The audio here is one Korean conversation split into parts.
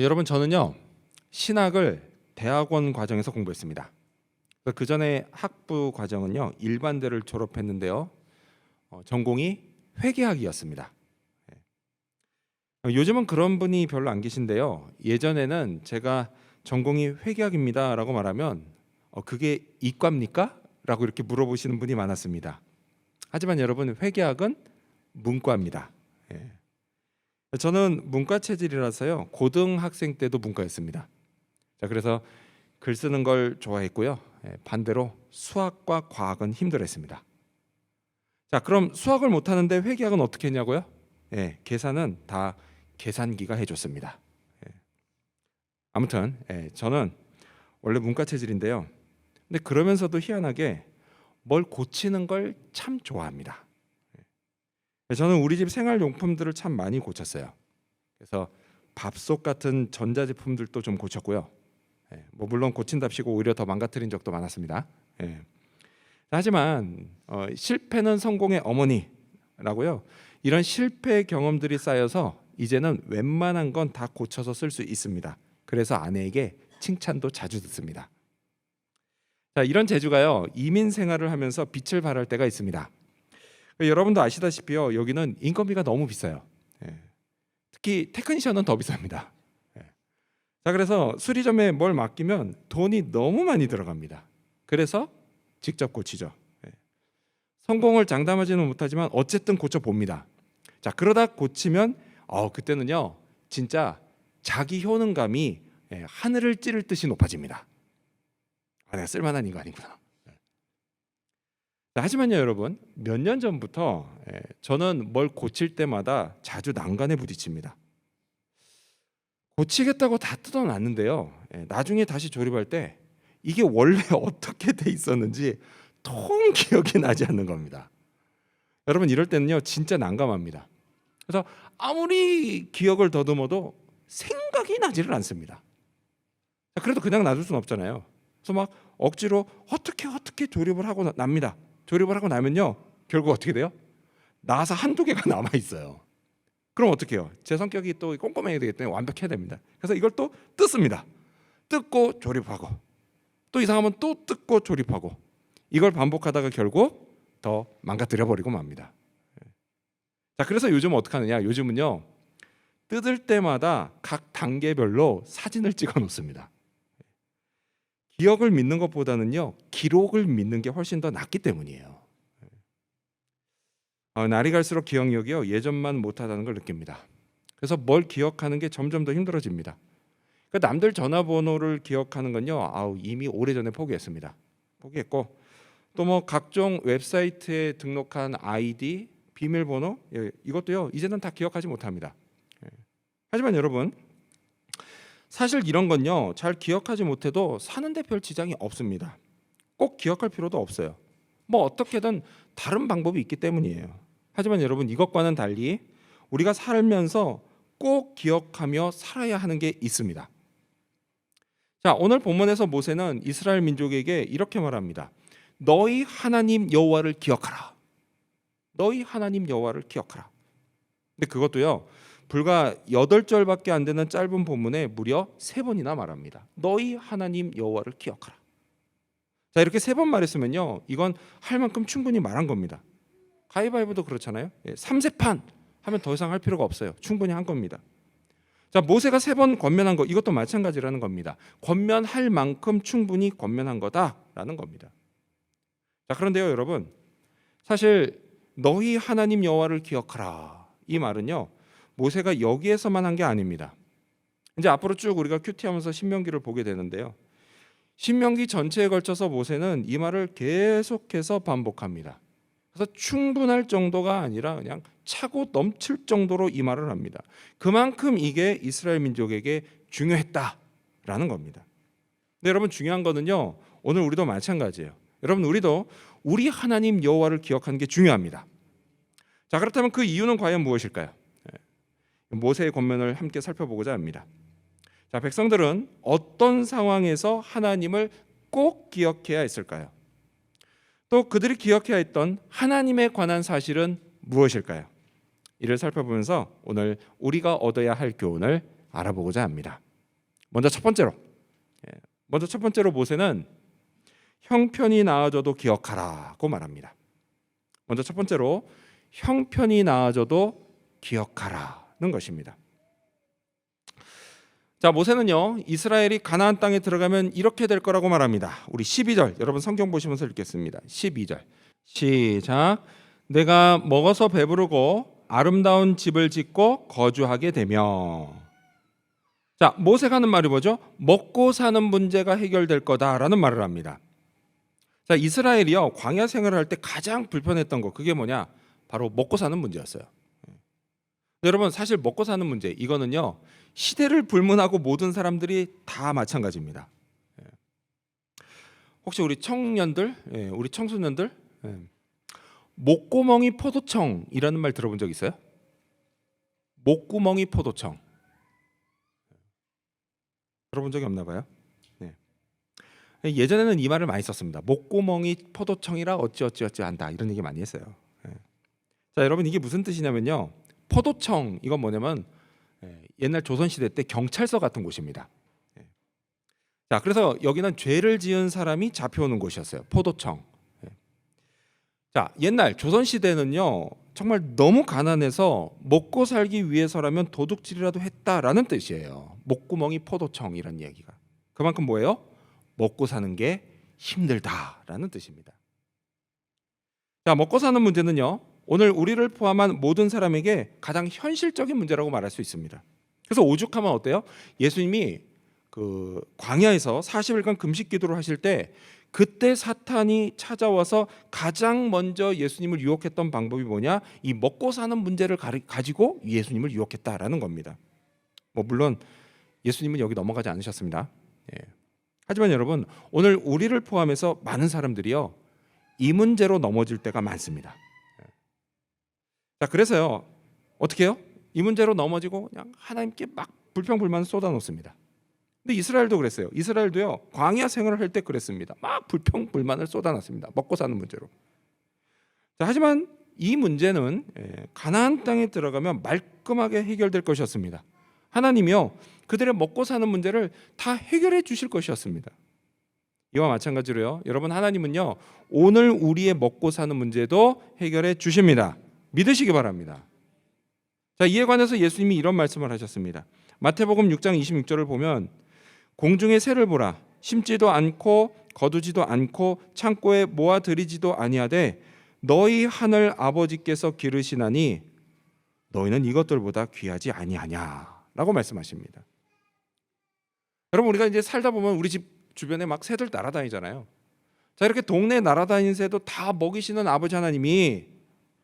여러분, 저는요 신학을 대학원 과정에서 공부했습니다. 그 전에 학부 과정은요 일반대를 졸업했는데요. 전공이 회계학이었습니다. 요즘은 그런 분이 별로 안 계신데요. 예전에는 제가 전공이 회계학입니다라고 말하면 그게 이과입니까? 라고 이렇게 물어보시는 분이 많았습니다. 하지만 여러분, 회계학은 문과입니다. 저는 문과 체질이라서요 고등학생 때도 문과였습니다. 자, 그래서 글 쓰는 걸 좋아했고요. 반대로 수학과 과학은 힘들었습니다. 자, 그럼 수학을 못하는데 회계학은 어떻게 했냐고요? 계산은 다 계산기가 해줬습니다. 아무튼 저는 원래 문과 체질인데요. 근데 그러면서도 희한하게 뭘 고치는 걸 참 좋아합니다. 저는 우리 집 생활용품들을 참 많이 고쳤어요. 그래서 밥솥 같은 전자제품들도 좀 고쳤고요. 뭐 물론 고친답시고 오히려 더 망가뜨린 적도 많았습니다. 하지만 실패는 성공의 어머니라고요. 이런 실패 경험들이 쌓여서 이제는 웬만한 건 다 고쳐서 쓸 수 있습니다. 그래서 아내에게 칭찬도 자주 듣습니다. 자, 이런 재주가요 이민 생활을 하면서 빛을 발할 때가 있습니다. 여러분도 아시다시피요 여기는 인건비가 너무 비싸요. 특히 테크니션은 더 비쌉니다. 자, 그래서 수리점에 뭘 맡기면 돈이 너무 많이 들어갑니다. 그래서 직접 고치죠. 성공을 장담하지는 못하지만 어쨌든 고쳐봅니다. 자, 그러다 고치면 그때는요 진짜 자기 효능감이 하늘을 찌를 듯이 높아집니다. 내가 쓸만한 인간이구나. 하지만요 여러분, 몇 년 전부터 저는 뭘 고칠 때마다 자주 난간에 부딪힙니다. 고치겠다고 다 뜯어놨는데요 나중에 다시 조립할 때 이게 원래 어떻게 돼 있었는지 통 기억이 나지 않는 겁니다. 여러분, 이럴 때는요 진짜 난감합니다. 그래서 아무리 기억을 더듬어도 생각이 나지를 않습니다. 그래도 그냥 놔둘 수는 없잖아요. 그래서 막 억지로 어떻게 조립을 하고 납니다. 조립을 하고 나면요 결국 어떻게 돼요? 나사 한두 개가 남아 있어요. 그럼 어떻게 해요? 제 성격이 또 꼼꼼해야 되기 때문에 완벽해야 됩니다. 그래서 이걸 또 뜯습니다. 뜯고 조립하고 또 이상하면 또 뜯고 조립하고 이걸 반복하다가 결국 더 망가뜨려 버리고 맙니다. 자, 그래서 요즘 어떻게 하느냐? 요즘은요 뜯을 때마다 각 단계별로 사진을 찍어 놓습니다. 기억을 믿는 것보다는요 기록을 믿는 게 훨씬 더 낫기 때문이에요. 날이 갈수록 기억력이요 예전만 못하다는 걸 느낍니다. 그래서 뭘 기억하는 게 점점 더 힘들어집니다. 그러니까 남들 전화번호를 기억하는 건요 이미 오래전에 포기했습니다. 포기했고 또 뭐 각종 웹사이트에 등록한 아이디, 비밀번호 이것도요 이제는 다 기억하지 못합니다. 하지만 여러분, 사실 이런 건요 잘 기억하지 못해도 사는데 별 지장이 없습니다. 꼭 기억할 필요도 없어요. 뭐 어떻게든 다른 방법이 있기 때문이에요. 하지만 여러분, 이것과는 달리 우리가 살면서 꼭 기억하며 살아야 하는 게 있습니다. 자, 오늘 본문에서 모세는 이스라엘 민족에게 이렇게 말합니다. 너희 하나님 여호와를 기억하라. 너희 하나님 여호와를 기억하라. 근데 그것도요 불과 8절밖에 안 되는 짧은 본문에 무려 3번이나 말합니다. 너희 하나님 여호와를 기억하라. 자, 이렇게 3번 말했으면요 이건 할 만큼 충분히 말한 겁니다. 가위바위보도 그렇잖아요. 3세판 하면 더 이상 할 필요가 없어요. 충분히 한 겁니다. 자, 모세가 3번 권면한 거 이것도 마찬가지라는 겁니다. 권면할 만큼 충분히 권면한 거다라는 겁니다. 자, 그런데요 여러분, 사실 너희 하나님 여호와를 기억하라 이 말은요 모세가 여기에서만 한 게 아닙니다. 이제 앞으로 쭉 우리가 큐티하면서 신명기를 보게 되는데요. 신명기 전체에 걸쳐서 모세는 이 말을 계속해서 반복합니다. 그래서 충분할 정도가 아니라 그냥 차고 넘칠 정도로 이 말을 합니다. 그만큼 이게 이스라엘 민족에게 중요했다라는 겁니다. 근데 여러분, 중요한 거는요 오늘 우리도 마찬가지예요. 여러분, 우리도 우리 하나님 여호와를 기억하는 게 중요합니다. 자, 그렇다면 그 이유는 과연 무엇일까요? 모세의 권면을 함께 살펴보고자 합니다. 자, 백성들은 어떤 상황에서 하나님을 꼭 기억해야 했을까요? 또 그들이 기억해야 했던 하나님에 관한 사실은 무엇일까요? 이를 살펴보면서 오늘 우리가 얻어야 할 교훈을 알아보고자 합니다. 먼저 첫 번째로, 먼저 첫 번째로 모세는 형편이 나아져도 기억하라고 말합니다. 먼저 첫 번째로 형편이 나아져도 기억하라는 것입니다. 자, 모세는요, 이스라엘이 가나안 땅에 들어가면 이렇게 될 거라고 말합니다. 우리 12절, 여러분 성경 보시면서 읽겠습니다. 12절 시작. 내가 먹어서 배부르고 아름다운 집을 짓고 거주하게 되며. 자, 모세가 하는 말이 뭐죠? 먹고 사는 문제가 해결될 거다라는 말을 합니다. 자, 이스라엘이요, 광야 생활을 할 때 가장 불편했던 거, 그게 뭐냐? 바로 먹고 사는 문제였어요. 여러분, 사실 먹고 사는 문제, 이거는요, 시대를 불문하고 모든 사람들이 다 마찬가지입니다. 혹시 우리 청년들, 우리 청소년들, 목구멍이 포도청이라는 말 들어본 적 있어요? 목구멍이 포도청. 들어본 적이 없나 봐요. 예전에는 이 말을 많이 썼습니다. 목구멍이 포도청이라 어찌어찌 한다, 이런 얘기 많이 했어요. 자, 여러분, 이게 무슨 뜻이냐면요, 포도청, 이건 뭐냐면 옛날 조선시대 때 경찰서 같은 곳입니다. 자, 그래서 여기는 죄를 지은 사람이 잡혀오는 곳이었어요. 포도청. 자, 옛날 조선시대는요, 정말 너무 가난해서 먹고 살기 위해서라면 도둑질이라도 했다라는 뜻이에요. 목구멍이 포도청이라는 얘기가. 그만큼 뭐예요? 먹고 사는 게 힘들다라는 뜻입니다. 자, 먹고 사는 문제는요, 오늘 우리를 포함한 모든 사람에게 가장 현실적인 문제라고 말할 수 있습니다. 그래서 오죽하면 어때요? 예수님이 그 광야에서 40일간 금식 기도를 하실 때 그때 사탄이 찾아와서 가장 먼저 예수님을 유혹했던 방법이 뭐냐? 이 먹고 사는 문제를 가지고 예수님을 유혹했다라는 겁니다. 물론 예수님은 여기 넘어가지 않으셨습니다. 하지만 여러분, 오늘 우리를 포함해서 많은 사람들이요, 이 문제로 넘어질 때가 많습니다. 자, 그래서요, 어떻게 해요? 이 문제로 넘어지고 그냥 하나님께 막 불평불만을 쏟아놓습니다. 근데 이스라엘도 그랬어요. 이스라엘도요, 광야 생활을 할 때 그랬습니다. 막 불평불만을 쏟아놨습니다. 먹고 사는 문제로. 자, 하지만 이 문제는 가나안 땅에 들어가면 말끔하게 해결될 것이었습니다. 하나님이요, 그들의 먹고 사는 문제를 다 해결해 주실 것이었습니다. 이와 마찬가지로요, 여러분, 하나님은요, 오늘 우리의 먹고 사는 문제도 해결해 주십니다. 믿으시기 바랍니다. 자, 이에 관해서 예수님이 이런 말씀을 하셨습니다. 마태복음 6장 26절을 보면, 공중의 새를 보라, 심지도 않고 거두지도 않고 창고에 모아들이지도 아니하되 너희 하늘 아버지께서 기르시나니 너희는 이것들보다 귀하지 아니하냐라고 말씀하십니다. 여러분, 우리가 이제 살다 보면 우리 집 주변에 막 새들 날아다니잖아요. 자, 이렇게 동네에 날아다니는 새도 다 먹이시는 아버지 하나님이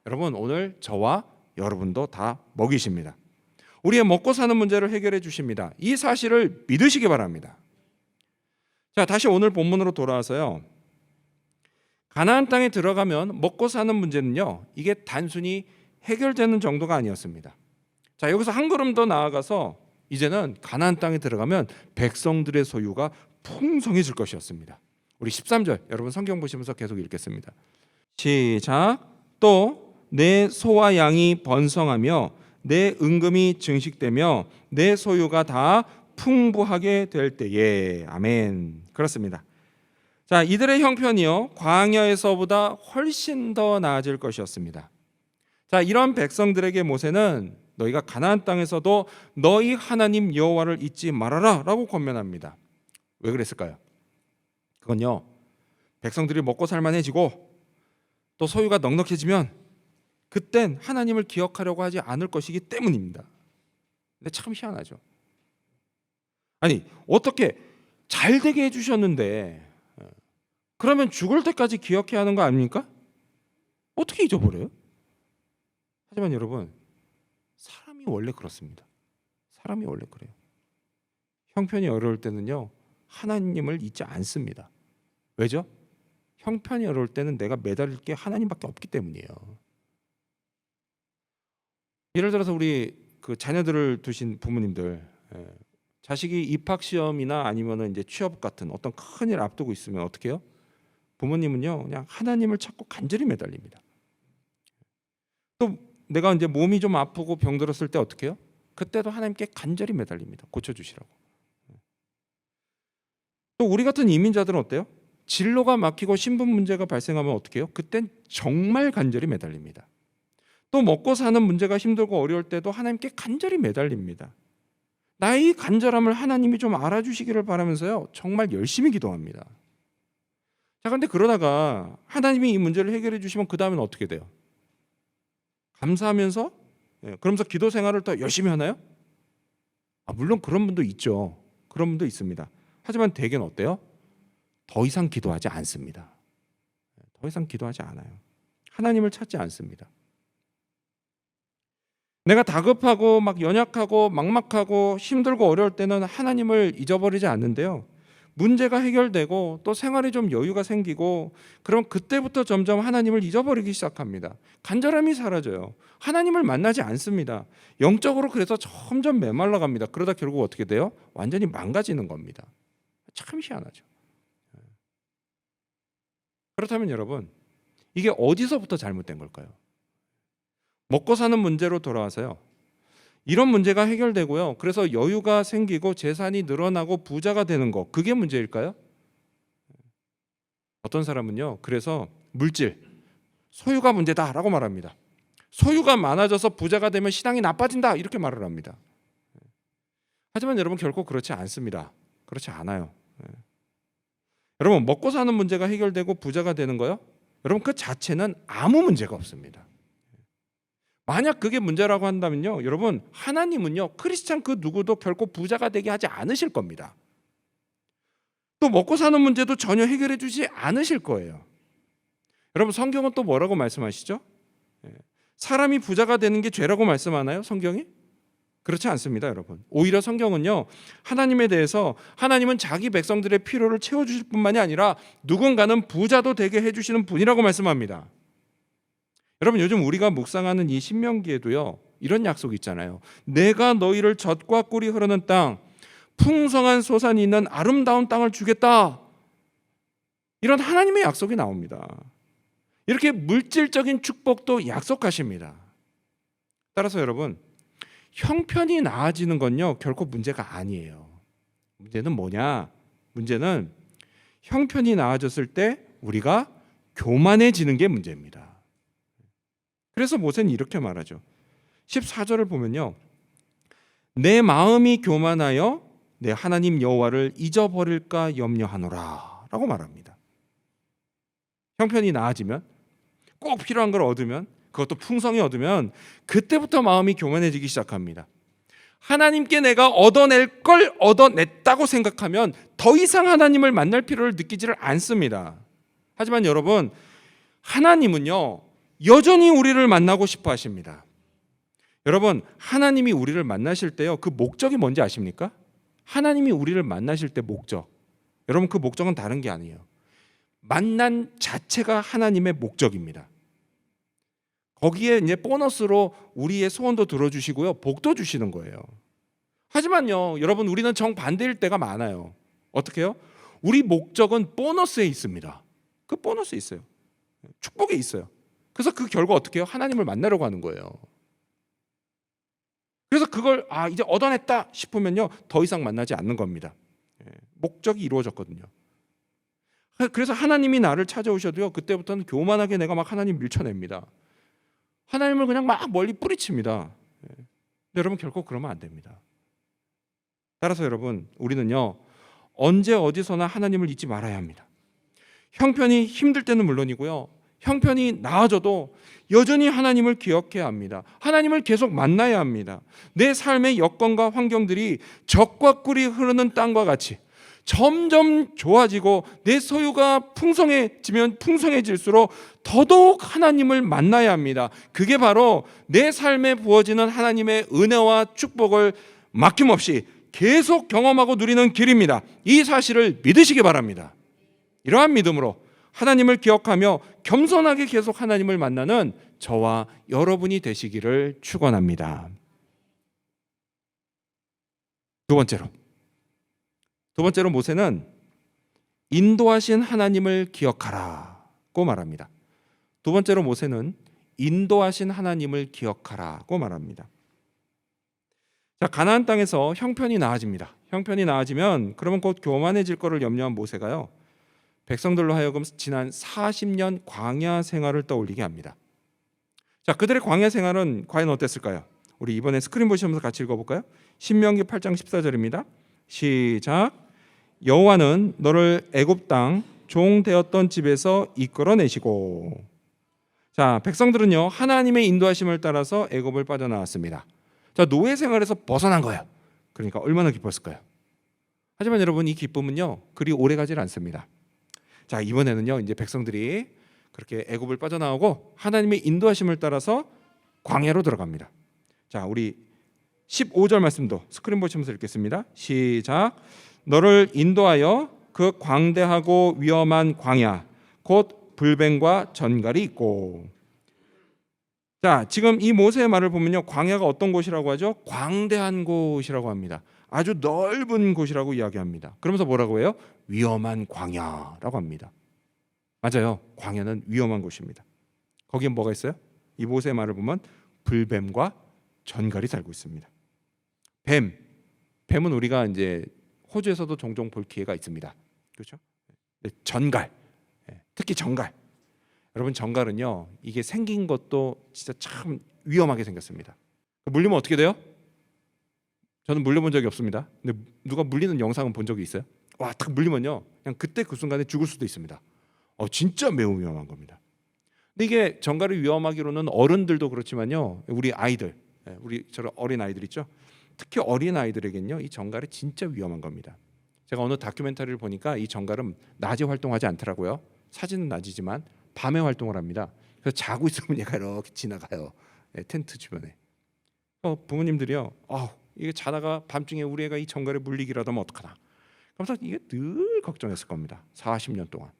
여러분, 오늘 저와 여러분도 다 먹이십니다. 우리의 먹고 사는 문제를 해결해 주십니다. 이 사실을 믿으시기 바랍니다. 자, 다시 오늘 본문으로 돌아와서요, 가나안 땅에 들어가면 먹고 사는 문제는요, 이게 단순히 해결되는 정도가 아니었습니다. 자, 여기서 한 걸음 더 나아가서 이제는 가나안 땅에 들어가면 백성들의 소유가 풍성해질 것이었습니다. 우리 13절, 여러분 성경 보시면서 계속 읽겠습니다. 시작. 또 내 소와 양이 번성하며 내 은금이 증식되며 내 소유가 다 풍부하게 될 때에. 아멘. 그렇습니다. 자, 이들의 형편이요, 광야에서보다 훨씬 더 나아질 것이었습니다. 자, 이런 백성들에게 모세는 너희가 가나안 땅에서도 너희 하나님 여호와를 잊지 말아라 라고 권면합니다. 왜 그랬을까요? 그건요, 백성들이 먹고 살만해지고 또 소유가 넉넉해지면 그땐 하나님을 기억하려고 하지 않을 것이기 때문입니다. 근데 참 희한하죠. 아니, 어떻게 잘 되게 해주셨는데 그러면 죽을 때까지 기억해야 하는 거 아닙니까? 어떻게 잊어버려요? 하지만 여러분, 사람이 원래 그렇습니다. 사람이 원래 그래요. 형편이 어려울 때는요, 하나님을 잊지 않습니다. 왜죠? 형편이 어려울 때는 내가 매달릴 게 하나님밖에 없기 때문이에요. 예를 들어서 우리 그 자녀들을 두신 부모님들, 자식이 입학 시험이나 아니면은 이제 취업 같은 어떤 큰일 앞두고 있으면 어떻게 해요? 부모님은요, 그냥 하나님을 찾고 간절히 매달립니다. 또 내가 이제 몸이 좀 아프고 병들었을 때 어떻게 해요? 그때도 하나님께 간절히 매달립니다. 고쳐주시라고. 또 우리 같은 이민자들은 어때요? 진로가 막히고 신분 문제가 발생하면 어떻게 해요? 그땐 정말 간절히 매달립니다. 또 먹고 사는 문제가 힘들고 어려울 때도 하나님께 간절히 매달립니다. 나의 간절함을 하나님이 좀 알아주시기를 바라면서요, 정말 열심히 기도합니다. 자, 그런데 그러다가 하나님이 이 문제를 해결해 주시면 그 다음엔 어떻게 돼요? 감사하면서, 그러면서 기도 생활을 더 열심히 하나요? 물론 그런 분도 있죠. 그런 분도 있습니다. 하지만 대개는 어때요? 더 이상 기도하지 않습니다. 더 이상 기도하지 않아요. 하나님을 찾지 않습니다. 내가 다급하고 막 연약하고 막막하고 힘들고 어려울 때는 하나님을 잊어버리지 않는데요, 문제가 해결되고 또 생활에 좀 여유가 생기고 그럼 그때부터 점점 하나님을 잊어버리기 시작합니다. 간절함이 사라져요. 하나님을 만나지 않습니다. 영적으로 그래서 점점 메말라 갑니다. 그러다 결국 어떻게 돼요? 완전히 망가지는 겁니다. 참 희한하죠. 그렇다면 여러분, 이게 어디서부터 잘못된 걸까요? 먹고 사는 문제로 돌아와서요, 이런 문제가 해결되고요, 그래서 여유가 생기고 재산이 늘어나고 부자가 되는 거, 그게 문제일까요? 어떤 사람은요, 그래서 물질, 소유가 문제다라고 말합니다. 소유가 많아져서 부자가 되면 신앙이 나빠진다, 이렇게 말을 합니다. 하지만 여러분, 결코 그렇지 않습니다. 그렇지 않아요. 여러분, 먹고 사는 문제가 해결되고 부자가 되는 거요, 여러분, 그 자체는 아무 문제가 없습니다. 만약 그게 문제라고 한다면요, 여러분, 하나님은요, 크리스찬 그 누구도 결코 부자가 되게 하지 않으실 겁니다. 또 먹고 사는 문제도 전혀 해결해 주지 않으실 거예요. 여러분, 성경은 또 뭐라고 말씀하시죠? 사람이 부자가 되는 게 죄라고 말씀하나요, 성경이? 그렇지 않습니다, 여러분. 오히려 성경은요, 하나님에 대해서 하나님은 자기 백성들의 필요를 채워주실 뿐만이 아니라 누군가는 부자도 되게 해주시는 분이라고 말씀합니다. 여러분, 요즘 우리가 묵상하는 이 신명기에도요, 이런 약속이 있잖아요. 내가 너희를 젖과 꿀이 흐르는 땅, 풍성한 소산이 있는 아름다운 땅을 주겠다. 이런 하나님의 약속이 나옵니다. 이렇게 물질적인 축복도 약속하십니다. 따라서 여러분, 형편이 나아지는 건요, 결코 문제가 아니에요. 문제는 뭐냐? 문제는 형편이 나아졌을 때 우리가 교만해지는 게 문제입니다. 그래서 모세는 이렇게 말하죠. 14절을 보면요, 내 마음이 교만하여 내 하나님 여호와를 잊어버릴까 염려하노라 라고 말합니다. 형편이 나아지면, 꼭 필요한 걸 얻으면, 그것도 풍성히 얻으면 그때부터 마음이 교만해지기 시작합니다. 하나님께 내가 얻어낼 걸 얻어냈다고 생각하면 더 이상 하나님을 만날 필요를 느끼지를 않습니다. 하지만 여러분, 하나님은요, 여전히 우리를 만나고 싶어 하십니다. 여러분, 하나님이 우리를 만나실 때요, 그 목적이 뭔지 아십니까? 하나님이 우리를 만나실 때 목적, 여러분, 그 목적은 다른 게 아니에요. 만난 자체가 하나님의 목적입니다. 거기에 이제 보너스로 우리의 소원도 들어주시고요, 복도 주시는 거예요. 하지만요, 여러분, 우리는 정반대일 때가 많아요. 어떻게 해요? 우리 목적은 보너스에 있습니다. 그 보너스에 있어요. 축복에 있어요. 그래서 그 결과 어떻게 해요? 하나님을 만나려고 하는 거예요. 그래서 그걸 이제 얻어냈다 싶으면요, 더 이상 만나지 않는 겁니다. 목적이 이루어졌거든요. 그래서 하나님이 나를 찾아오셔도요, 그때부터는 교만하게 내가 막 하나님 밀쳐냅니다. 하나님을 그냥 막 멀리 뿌리칩니다. 근데 여러분, 결코 그러면 안 됩니다. 따라서 여러분, 우리는요, 언제 어디서나 하나님을 잊지 말아야 합니다. 형편이 힘들 때는 물론이고요, 형편이 나아져도 여전히 하나님을 기억해야 합니다. 하나님을 계속 만나야 합니다. 내 삶의 여건과 환경들이 젖과 꿀이 흐르는 땅과 같이 점점 좋아지고 내 소유가 풍성해지면 풍성해질수록 더더욱 하나님을 만나야 합니다. 그게 바로 내 삶에 부어지는 하나님의 은혜와 축복을 막힘없이 계속 경험하고 누리는 길입니다. 이 사실을 믿으시기 바랍니다. 이러한 믿음으로 하나님을 기억하며 겸손하게 계속 하나님을 만나는 저와 여러분이 되시기를 축원합니다. 두 번째로 모세는 인도하신 하나님을 기억하라고 말합니다. 두 번째로 모세는 인도하신 하나님을 기억하라고 말합니다. 자, 가나안 땅에서 형편이 나아집니다. 형편이 나아지면 그러면 곧 교만해질 거를 염려한 모세가요, 백성들로 하여금 지난 40년 광야 생활을 떠올리게 합니다. 자, 그들의 광야 생활은 과연 어땠을까요? 우리 이번에 스크린 보시면서 같이 읽어볼까요? 신명기 8장 14절입니다. 시작. 여호와는 너를 애굽 땅 종 되었던 집에서 이끌어내시고. 자, 백성들은요 하나님의 인도하심을 따라서 애굽을 빠져나왔습니다. 자, 노예 생활에서 벗어난 거예요. 그러니까 얼마나 기뻤을까요? 하지만 여러분, 이 기쁨은요 그리 오래 가질 않습니다. 자, 이번에는요 이제 백성들이 그렇게 애굽을 빠져나오고 하나님의 인도하심을 따라서 광야로 들어갑니다. 자, 우리 15절 말씀도 스크린 보시면서 읽겠습니다. 시작. 너를 인도하여 그 광대하고 위험한 광야 곧 불뱀과 전갈이 있고. 자, 지금 이 모세의 말을 보면요, 광야가 어떤 곳이라고 하죠? 광대한 곳이라고 합니다. 아주 넓은 곳이라고 이야기합니다. 그러면서 뭐라고 해요? 위험한 광야라고 합니다. 맞아요. 광야는 위험한 곳입니다. 거기에 뭐가 있어요? 이 모세의 말을 보면 불뱀과 전갈이 살고 있습니다. 뱀은 우리가 이제 호주에서도 종종 볼 기회가 있습니다. 그렇죠? 전갈, 특히 전갈. 여러분, 전갈은요 이게 생긴 것도 진짜 참 위험하게 생겼습니다. 물리면 어떻게 돼요? 저는 물려본 적이 없습니다. 근데 누가 물리는 영상은 본 적이 있어요? 와, 딱 물리면요 그냥 그때 그 순간에 죽을 수도 있습니다. 진짜 매우 위험한 겁니다. 근데 이게 전갈이 위험하기로는 어른들도 그렇지만요, 우리 아이들, 우리 저런 어린 아이들 있죠? 특히 어린 아이들에겐요 이 전갈이 진짜 위험한 겁니다. 제가 어느 다큐멘터리를 보니까 이 전갈은 낮에 활동하지 않더라고요. 사진은 낮이지만 밤에 활동을 합니다. 그래서 자고 있으면 얘가 이렇게 지나가요, 텐트 주변에. 부모님들이요, 이게 자다가 밤중에 우리 애가 이 전갈에 물리기라도 하면 어떡하나, 그러면서 이게 늘 걱정했을 겁니다. 40년 동안.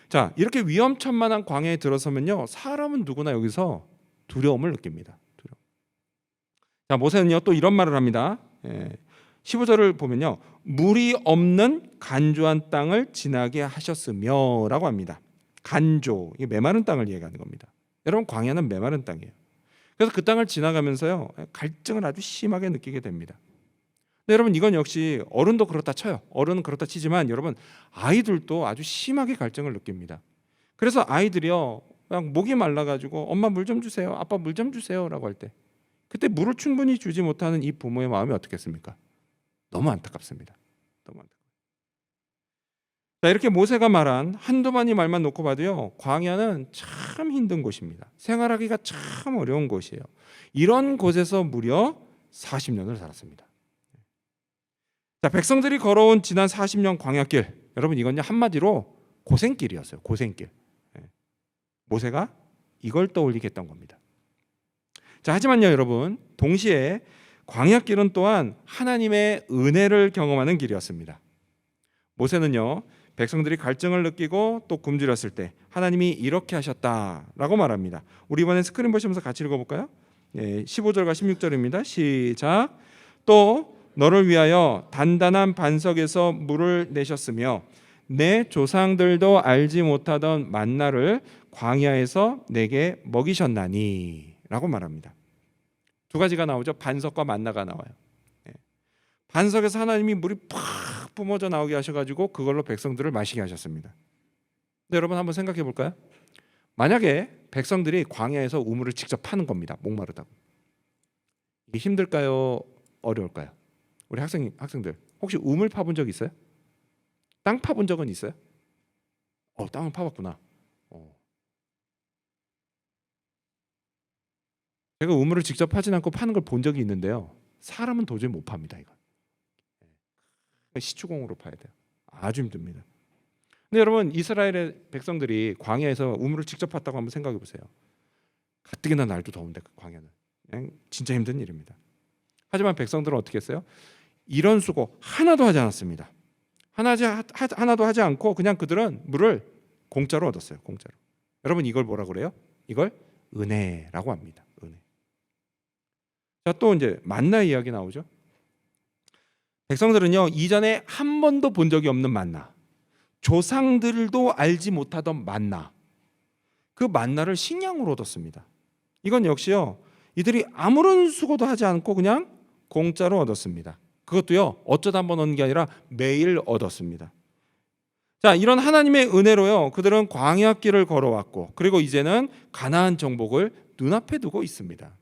자, 이렇게 위험천만한 광야에 들어서면요 사람은 누구나 여기서 두려움을 느낍니다. 자, 모세는요 또 이런 말을 합니다. 15절을 보면요, 물이 없는 간조한 땅을 지나게 하셨으며 라고 합니다. 간조, 이게 메마른 땅을 얘기하는 겁니다. 여러분, 광야는 메마른 땅이에요. 그래서 그 땅을 지나가면서요 갈증을 아주 심하게 느끼게 됩니다. 근데 여러분, 이건 역시 어른도 그렇다 쳐요. 어른은 그렇다 치지만 여러분, 아이들도 아주 심하게 갈증을 느낍니다. 그래서 아이들이요 그냥 목이 말라가지고 엄마 물 좀 주세요, 아빠 물 좀 주세요 라고 할 때, 그때 물을 충분히 주지 못하는 이 부모의 마음이 어떻겠습니까? 너무 안타깝습니다. 너무 안타깝습니다. 자, 이렇게 모세가 말한 한두 마디 말만 놓고 봐도요 광야는 참 힘든 곳입니다. 생활하기가 참 어려운 곳이에요. 이런 곳에서 무려 40년을 살았습니다. 자, 백성들이 걸어온 지난 40년 광야길, 여러분 이건요 한마디로 고생길이었어요. 고생길. 모세가 이걸 떠올리게 했던 겁니다. 자, 하지만요 여러분, 동시에 광야길은 또한 하나님의 은혜를 경험하는 길이었습니다. 모세는요 백성들이 갈증을 느끼고 또 굶주렸을 때 하나님이 이렇게 하셨다라고 말합니다. 우리 이번에 스크린 보시면서 같이 읽어볼까요? 15절과 16절입니다. 시작. 또 너를 위하여 단단한 반석에서 물을 내셨으며 내 조상들도 알지 못하던 만나를 광야에서 내게 먹이셨나니 라고 말합니다. 두 가지가 나오죠. 반석과 만나가 나와요. 반석에서 하나님이 물이 팍 뿜어져 나오게 하셔가지고 그걸로 백성들을 마시게 하셨습니다. 근데 여러분 한번 생각해 볼까요? 만약에 백성들이 광야에서 우물을 직접 파는 겁니다. 목마르다고. 이게 힘들까요? 어려울까요? 우리 학생들 혹시 우물 파본 적 있어요? 땅 파본 적은 있어요? 땅을 파봤구나. 제가 우물을 직접 파진 않고 파는 걸 본 적이 있는데요, 사람은 도저히 못 팝니다. 이거 시추공으로 파야 돼요. 아주 힘듭니다. 근데 여러분, 이스라엘의 백성들이 광야에서 우물을 직접 팠다고 한번 생각해 보세요. 가뜩이나 날도 더운데 그 광야는 그냥 진짜 힘든 일입니다. 하지만 백성들은 어떻게 했어요? 이런 수고 하나도 하지 않았습니다. 하나도 하지 않고 그냥 그들은 물을 공짜로 얻었어요. 공짜로. 여러분, 이걸 뭐라고 그래요? 이걸 은혜라고 합니다. 은혜. 자, 또 이제 만나 이야기 나오죠. 백성들은요 이전에 한 번도 본 적이 없는 만나, 조상들도 알지 못하던 만나, 그 만나를 식량으로 얻었습니다. 이건 역시요 이들이 아무런 수고도 하지 않고 그냥 공짜로 얻었습니다. 그것도요, 어쩌다 한번 얻는 게 아니라 매일 얻었습니다. 자, 이런 하나님의 은혜로요, 그들은 광야 길을 걸어왔고, 그리고 이제는 가나안 정복을 눈앞에 두고 있습니다.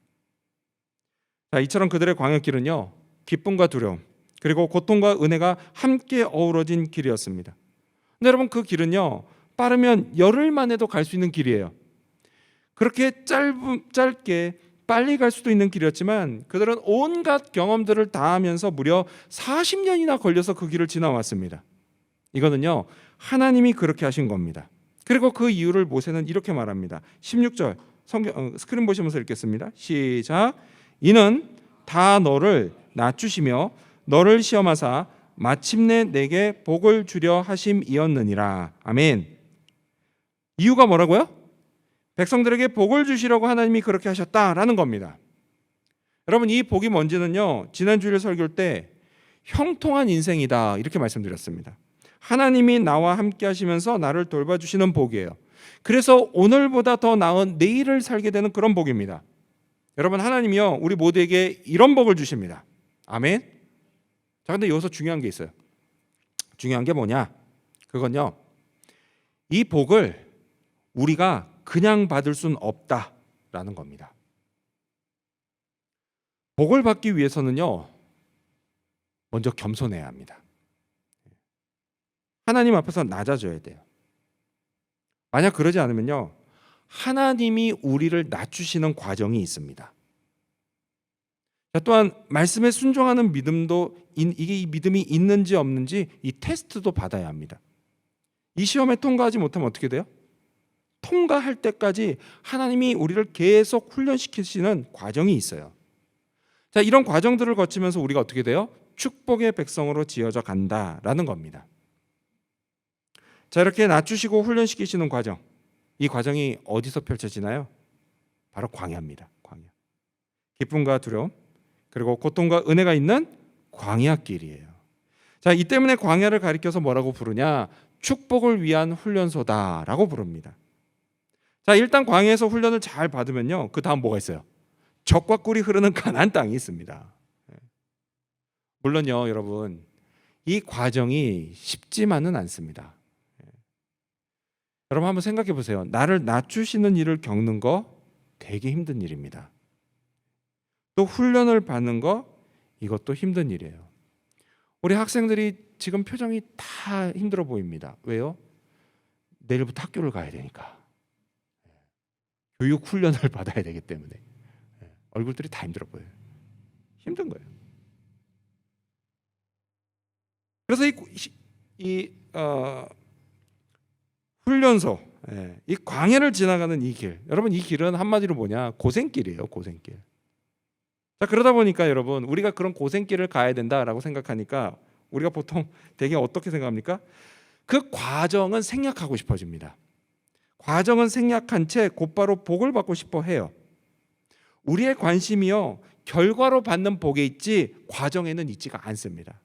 자, 이처럼 그들의 광야 길은요, 기쁨과 두려움, 그리고 고통과 은혜가 함께 어우러진 길이었습니다. 근데 여러분, 그 길은요, 빠르면 열흘만 해도 갈 수 있는 길이에요. 그렇게 짧게 빨리 갈 수도 있는 길이었지만 그들은 온갖 경험들을 다 하면서 무려 40년이나 걸려서 그 길을 지나왔습니다. 이거는요, 하나님이 그렇게 하신 겁니다. 그리고 그 이유를 모세는 이렇게 말합니다. 16절 성경 스크린 보시면서 읽겠습니다. 시작. 이는 다 너를 낮추시며 너를 시험하사 마침내 내게 복을 주려 하심이었느니라. 아멘. 이유가 뭐라고요? 백성들에게 복을 주시려고 하나님이 그렇게 하셨다라는 겁니다. 여러분, 이 복이 뭔지는요, 지난 주일 설교 때 형통한 인생이다 이렇게 말씀드렸습니다. 하나님이 나와 함께 하시면서 나를 돌봐주시는 복이에요. 그래서 오늘보다 더 나은 내일을 살게 되는 그런 복입니다. 여러분, 하나님이요, 우리 모두에게 이런 복을 주십니다. 아멘. 자, 근데 여기서 중요한 게 있어요. 중요한 게 뭐냐? 그건요, 이 복을 우리가 그냥 받을 수는 없다라는 겁니다. 복을 받기 위해서는요, 먼저 겸손해야 합니다. 하나님 앞에서 낮아져야 돼요. 만약 그러지 않으면요, 하나님이 우리를 낮추시는 과정이 있습니다. 또한 말씀에 순종하는 믿음도, 이게 이 믿음이 있는지 없는지 이 테스트도 받아야 합니다. 이 시험에 통과하지 못하면 어떻게 돼요? 통과할 때까지 하나님이 우리를 계속 훈련시키시는 과정이 있어요. 자, 이런 과정들을 거치면서 우리가 어떻게 돼요? 축복의 백성으로 지어져 간다라는 겁니다. 자, 이렇게 낮추시고 훈련시키시는 과정, 이 과정이 어디서 펼쳐지나요? 바로 광야입니다. 광야. 기쁨과 두려움, 그리고 고통과 은혜가 있는 광야길이에요. 자, 이 때문에 광야를 가리켜서 뭐라고 부르냐? 축복을 위한 훈련소다라고 부릅니다. 자, 일단 광야에서 훈련을 잘 받으면요, 그 다음 뭐가 있어요? 젖과 꿀이 흐르는 가나안 땅이 있습니다. 물론요, 여러분, 이 과정이 쉽지만은 않습니다. 여러분, 한번 생각해 보세요. 나를 낮추시는 일을 겪는 거 되게 힘든 일입니다. 또 훈련을 받는 거, 이것도 힘든 일이에요. 우리 학생들이 지금 표정이 다 힘들어 보입니다. 왜요? 내일부터 학교를 가야 되니까. 교육 훈련을 받아야 되기 때문에 얼굴들이 다 힘들어 보여요. 힘든 거예요. 그래서 이 훈련소, 이 광야를 지나가는 이 길, 여러분, 이 길은 한마디로 뭐냐? 고생길이에요. 고생길. 자, 그러다 보니까 여러분, 우리가 그런 고생길을 가야 된다라고 생각하니까 우리가 보통 되게 어떻게 생각합니까? 그 과정은 생략하고 싶어집니다. 과정은 생략한 채 곧바로 복을 받고 싶어 해요. 우리의 관심이요, 결과로 받는 복에 있지 과정에는 있지가 않습니다.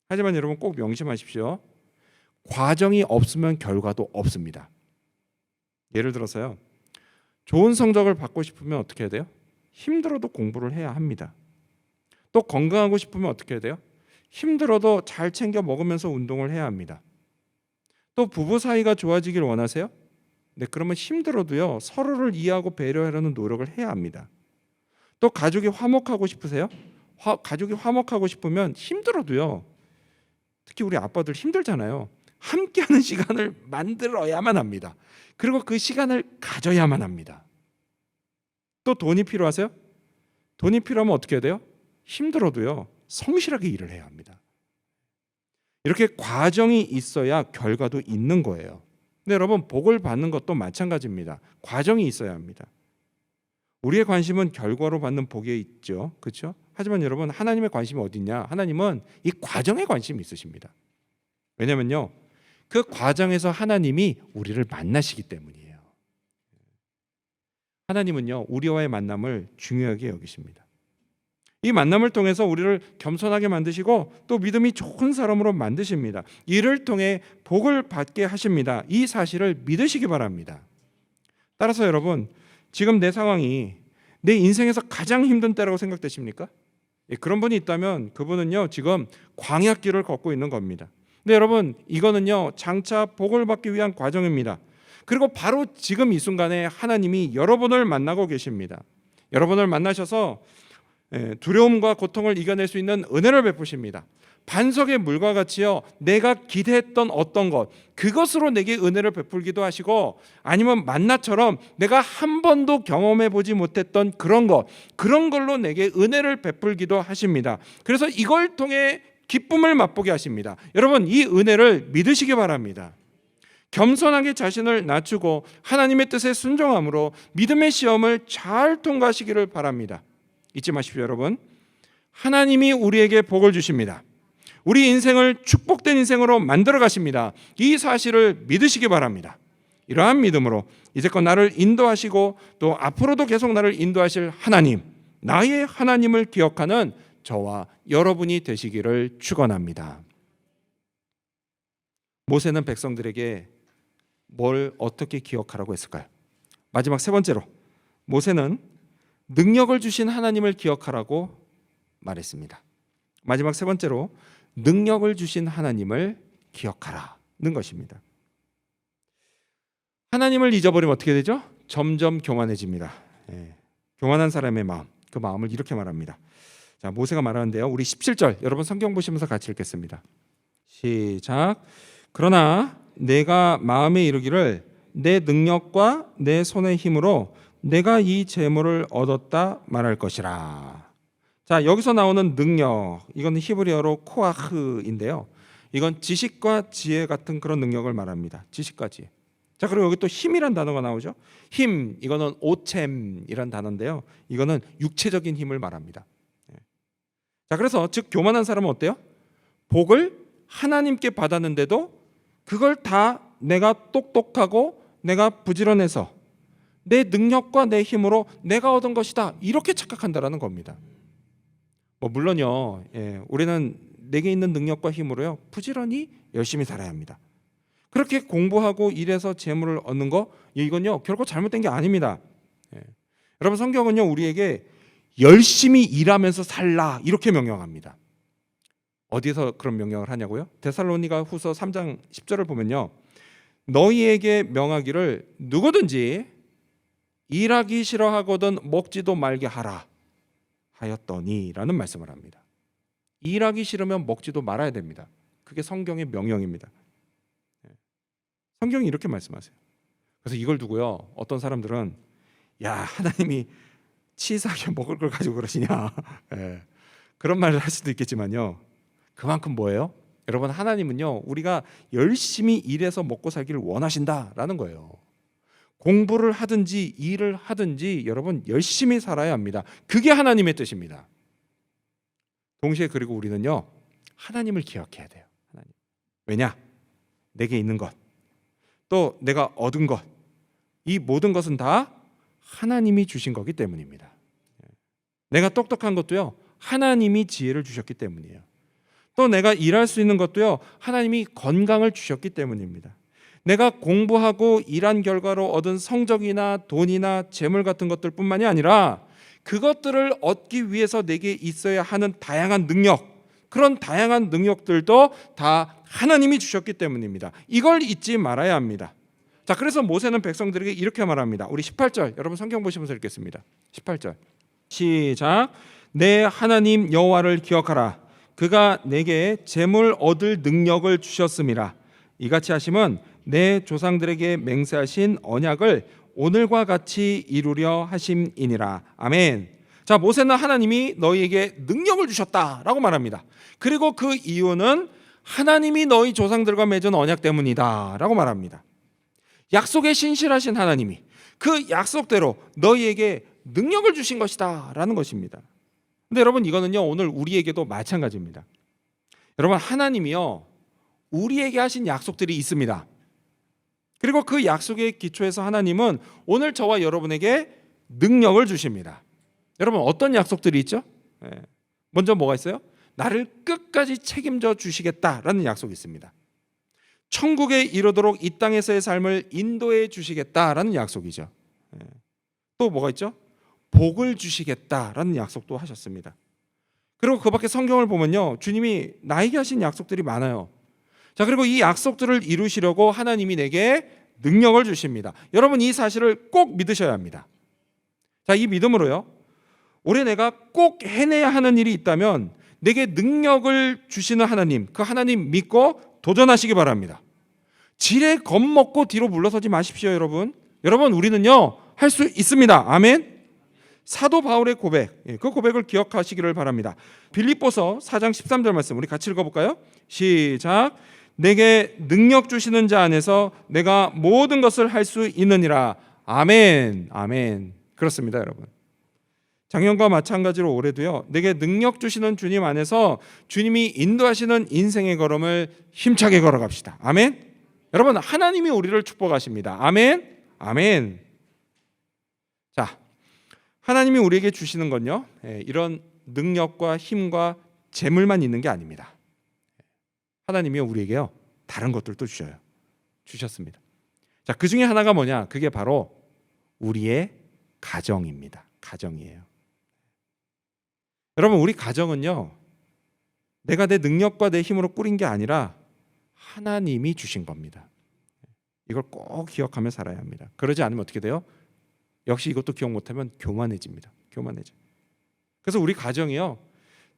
하지만 여러분, 꼭 명심하십시오. 과정이 없으면 결과도 없습니다. 예를 들어서요, 좋은 성적을 받고 싶으면 어떻게 해야 돼요? 힘들어도 공부를 해야 합니다. 또 건강하고 싶으면 어떻게 해야 돼요? 힘들어도 잘 챙겨 먹으면서 운동을 해야 합니다. 또 부부 사이가 좋아지길 원하세요? 네, 그러면 힘들어도요, 서로를 이해하고 배려하려는 노력을 해야 합니다. 또 가족이 화목하고 싶으세요? 가족이 화목하고 싶으면 힘들어도요, 특히 우리 아빠들 힘들잖아요, 함께하는 시간을 만들어야만 합니다. 그리고 그 시간을 가져야만 합니다. 또 돈이 필요하세요? 돈이 필요하면 어떻게 해야 돼요? 힘들어도요, 성실하게 일을 해야 합니다. 이렇게 과정이 있어야 결과도 있는 거예요. 근데 여러분, 복을 받는 것도 마찬가지입니다. 과정이 있어야 합니다. 우리의 관심은 결과로 받는 복에 있죠, 그렇죠? 하지만 여러분, 하나님의 관심이 어디 있냐? 하나님은 이 과정에 관심이 있으십니다. 왜냐면요, 그 과정에서 하나님이 우리를 만나시기 때문이에요. 하나님은요, 우리와의 만남을 중요하게 여기십니다. 이 만남을 통해서 우리를 겸손하게 만드시고 또 믿음이 좋은 사람으로 만드십니다. 이를 통해 복을 받게 하십니다. 이 사실을 믿으시기 바랍니다. 따라서 여러분, 지금 내 상황이 내 인생에서 가장 힘든 때라고 생각되십니까? 예, 그런 분이 있다면 그분은요 지금 광야길을 걷고 있는 겁니다. 근데 여러분 이거는요 장차 복을 받기 위한 과정입니다. 그리고 바로 지금 이 순간에 하나님이 여러분을 만나고 계십니다. 여러분을 만나셔서 두려움과 고통을 이겨낼 수 있는 은혜를 베푸십니다. 반석의 물과 같이요 내가 기대했던 어떤 것 그것으로 내게 은혜를 베풀기도 하시고, 아니면 만나처럼 내가 한 번도 경험해 보지 못했던 그런 걸로 내게 은혜를 베풀기도 하십니다. 그래서 이걸 통해 기쁨을 맛보게 하십니다. 여러분 이 은혜를 믿으시기 바랍니다. 겸손하게 자신을 낮추고 하나님의 뜻에 순종함으로 믿음의 시험을 잘 통과하시기를 바랍니다. 잊지 마십시오. 여러분, 하나님이 우리에게 복을 주십니다. 우리 인생을 축복된 인생으로 만들어 가십니다. 이 사실을 믿으시기 바랍니다. 이러한 믿음으로 이제껏 나를 인도하시고 또 앞으로도 계속 나를 인도하실 하나님, 나의 하나님을 기억하는 저와 여러분이 되시기를 축원합니다. 모세는 백성들에게 뭘 어떻게 기억하라고 했을까요? 마지막 세 번째로 모세는 능력을 주신 하나님을 기억하라고 말했습니다. 마지막 세 번째로 능력을 주신 하나님을 기억하라는 것입니다. 하나님을 잊어버리면 어떻게 되죠? 점점 교만해집니다. 교만한 사람의 마음, 그 마음을 이렇게 말합니다. 자, 모세가 말하는데요. 우리 17절 여러분 성경 보시면서 같이 읽겠습니다. 시작. 그러나 내가 마음에 이르기를 내 능력과 내 손의 힘으로 내가 이 재물을 얻었다 말할 것이라. 자, 여기서 나오는 능력, 이건 히브리어로 코아흐인데요. 이건 지식과 지혜 같은 그런 능력을 말합니다. 지식과 지혜. 자, 그리고 여기 또 힘이란 단어가 나오죠. 힘, 이거는 오챔이란 단어인데요. 이거는 육체적인 힘을 말합니다. 자, 그래서 즉 교만한 사람은 어때요? 복을 하나님께 받았는데도 그걸 다 내가 똑똑하고 내가 부지런해서 내 능력과 내 힘으로 내가 얻은 것이다, 이렇게 착각한다라는 겁니다. 물론요, 우리는 내게 있는 능력과 힘으로요 부지런히 열심히 살아야 합니다. 그렇게 공부하고 일해서 재물을 얻는 거, 이건요 결코 잘못된 게 아닙니다. 여러분 성경은요 우리에게 열심히 일하면서 살라 이렇게 명령합니다. 어디서 그런 명령을 하냐고요? 데살로니가 후서 3장 10절을 보면요, 너희에게 명하기를 누구든지 일하기 싫어하거든 먹지도 말게 하라 하였더니 라는 말씀을 합니다. 일하기 싫으면 먹지도 말아야 됩니다. 그게 성경의 명령입니다. 성경이 이렇게 말씀하세요. 그래서 이걸 두고요 어떤 사람들은 야, 하나님이 치사하게 먹을 걸 가지고 그러시냐 그런 말을 할 수도 있겠지만요, 그만큼 뭐예요? 여러분 하나님은요 우리가 열심히 일해서 먹고 살기를 원하신다라는 거예요. 공부를 하든지 일을 하든지 여러분 열심히 살아야 합니다. 그게 하나님의 뜻입니다. 동시에 그리고 우리는요 하나님을 기억해야 돼요. 하나님. 왜냐? 내게 있는 것, 또 내가 얻은 것, 이 모든 것은 다 하나님이 주신 거기 때문입니다. 내가 똑똑한 것도요 하나님이 지혜를 주셨기 때문이에요. 또 내가 일할 수 있는 것도요 하나님이 건강을 주셨기 때문입니다. 내가 공부하고 일한 결과로 얻은 성적이나 돈이나 재물 같은 것들 뿐만이 아니라 그것들을 얻기 위해서 내게 있어야 하는 다양한 능력, 그런 다양한 능력들도 다 하나님이 주셨기 때문입니다. 이걸 잊지 말아야 합니다. 자, 그래서 모세는 백성들에게 이렇게 말합니다. 우리 18절 여러분 성경 보시면서 읽겠습니다. 18절 시작. 내 하나님 여호와를 기억하라. 그가 내게 재물 얻을 능력을 주셨음이라. 이같이 하심은 내 조상들에게 맹세하신 언약을 오늘과 같이 이루려 하심이니라. 아멘. 자, 모세는 하나님이 너희에게 능력을 주셨다라고 말합니다. 그리고 그 이유는 하나님이 너희 조상들과 맺은 언약 때문이다라고 말합니다. 약속에 신실하신 하나님이 그 약속대로 너희에게 능력을 주신 것이다라는 것입니다. 근데 여러분 이거는요 오늘 우리에게도 마찬가지입니다. 여러분 하나님이요 우리에게 하신 약속들이 있습니다. 그리고 그 약속의 기초에서 하나님은 오늘 저와 여러분에게 능력을 주십니다. 여러분 어떤 약속들이 있죠? 먼저 뭐가 있어요? 나를 끝까지 책임져 주시겠다라는 약속이 있습니다. 천국에 이르도록 이 땅에서의 삶을 인도해 주시겠다라는 약속이죠. 또 뭐가 있죠? 복을 주시겠다라는 약속도 하셨습니다. 그리고 그 밖에 성경을 보면요, 주님이 나에게 하신 약속들이 많아요. 자, 그리고 이 약속들을 이루시려고 하나님이 내게 능력을 주십니다. 여러분, 이 사실을 꼭 믿으셔야 합니다. 자, 이 믿음으로요, 올해 내가 꼭 해내야 하는 일이 있다면 내게 능력을 주시는 하나님, 그 하나님 믿고 도전하시기 바랍니다. 지레 겁먹고 뒤로 물러서지 마십시오. 여러분, 우리는요 할 수 있습니다. 아멘. 사도 바울의 고백, 그 고백을 기억하시기를 바랍니다. 빌립보서 4장 13절 말씀 우리 같이 읽어볼까요? 시작. 내게 능력 주시는 자 안에서 내가 모든 것을 할 수 있느니라. 아멘. 아멘. 그렇습니다, 여러분. 작년과 마찬가지로 올해도요, 내게 능력 주시는 주님 안에서 주님이 인도하시는 인생의 걸음을 힘차게 걸어갑시다. 아멘. 여러분, 하나님이 우리를 축복하십니다. 아멘. 아멘. 자, 하나님이 우리에게 주시는 건요, 이런 능력과 힘과 재물만 있는 게 아닙니다. 하나님이 우리에게요 다른 것들도 주셨습니다. 자, 그 중에 하나가 뭐냐? 그게 바로 우리의 가정입니다. 가정이에요. 여러분, 우리 가정은요, 내가 내 능력과 내 힘으로 꾸린 게 아니라 하나님이 주신 겁니다. 이걸 꼭 기억하며 살아야 합니다. 그러지 않으면 어떻게 돼요? 역시 이것도 기억 못하면 교만해집니다. 그래서 우리 가정이요,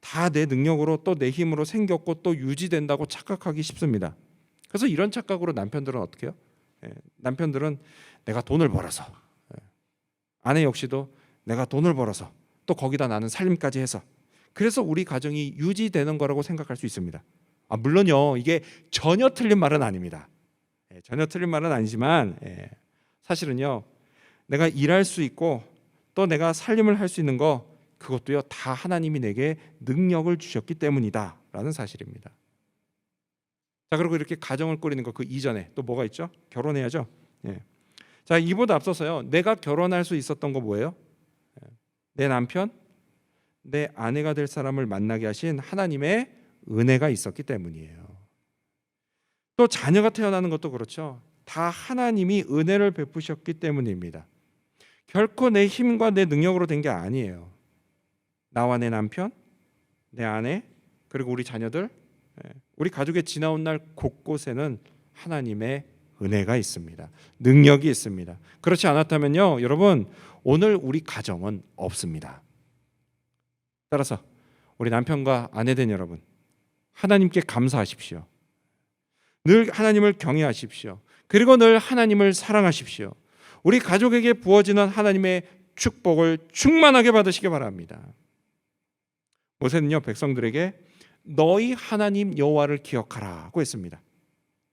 다 내 능력으로 또 내 힘으로 생겼고 또 유지된다고 착각하기 쉽습니다. 그래서 이런 착각으로 남편들은 어떻게 해요? 남편들은 내가 돈을 벌어서, 아내 역시도 내가 돈을 벌어서 또 거기다 나는 살림까지 해서, 그래서 우리 가정이 유지되는 거라고 생각할 수 있습니다. 물론요, 이게 전혀 틀린 말은 아닙니다. 전혀 틀린 말은 아니지만 사실은요, 내가 일할 수 있고 또 내가 살림을 할 수 있는 거, 그것도요 다 하나님이 내게 능력을 주셨기 때문이다 라는 사실입니다. 자, 그리고 이렇게 가정을 꾸리는 거, 그 이전에 또 뭐가 있죠? 결혼해야죠. 자, 이보다 앞서서요, 내가 결혼할 수 있었던 거 뭐예요? 내 남편, 내 아내가 될 사람을 만나게 하신 하나님의 은혜가 있었기 때문이에요. 또 자녀가 태어나는 것도 그렇죠. 다 하나님이 은혜를 베푸셨기 때문입니다. 결코 내 힘과 내 능력으로 된 게 아니에요. 나와 내 남편, 내 아내, 그리고 우리 자녀들, 우리 가족의 지나온 날 곳곳에는 하나님의 은혜가 있습니다. 능력이 있습니다. 그렇지 않았다면요, 여러분, 오늘 우리 가정은 없습니다. 따라서 우리 남편과 아내 된 여러분, 하나님께 감사하십시오. 늘 하나님을 경외하십시오. 그리고 늘 하나님을 사랑하십시오. 우리 가족에게 부어지는 하나님의 축복을 충만하게 받으시기 바랍니다. 모세는요, 백성들에게 너희 하나님 여호와를 기억하라고 했습니다.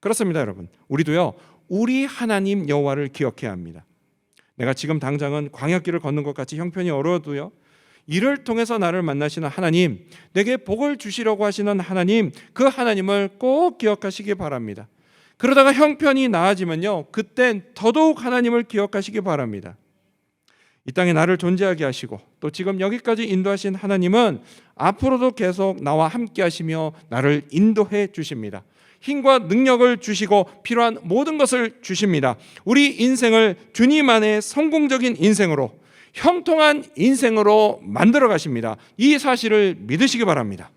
그렇습니다, 여러분. 우리도요, 우리 하나님 여호와를 기억해야 합니다. 내가 지금 당장은 광야길을 걷는 것 같이 형편이 어려워도요, 이를 통해서 나를 만나시는 하나님, 내게 복을 주시려고 하시는 하나님, 그 하나님을 꼭 기억하시기 바랍니다. 그러다가 형편이 나아지면요, 그땐 더더욱 하나님을 기억하시기 바랍니다. 이 땅에 나를 존재하게 하시고 또 지금 여기까지 인도하신 하나님은 앞으로도 계속 나와 함께 하시며 나를 인도해 주십니다. 힘과 능력을 주시고 필요한 모든 것을 주십니다. 우리 인생을 주님 안에 성공적인 인생으로, 형통한 인생으로 만들어 가십니다. 이 사실을 믿으시기 바랍니다.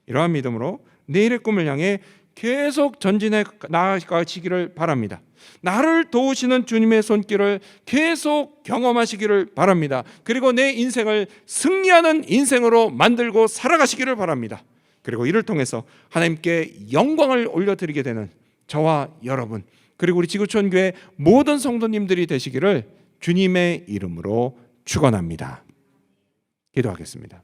이러한 믿음으로 내일의 꿈을 향해 계속 전진해 나아가시기를 바랍니다. 나를 도우시는 주님의 손길을 계속 경험하시기를 바랍니다. 그리고 내 인생을 승리하는 인생으로 만들고 살아가시기를 바랍니다. 그리고 이를 통해서 하나님께 영광을 올려드리게 되는 저와 여러분, 그리고 우리 지구촌교회 모든 성도님들이 되시기를 주님의 이름으로 축원합니다. 기도하겠습니다.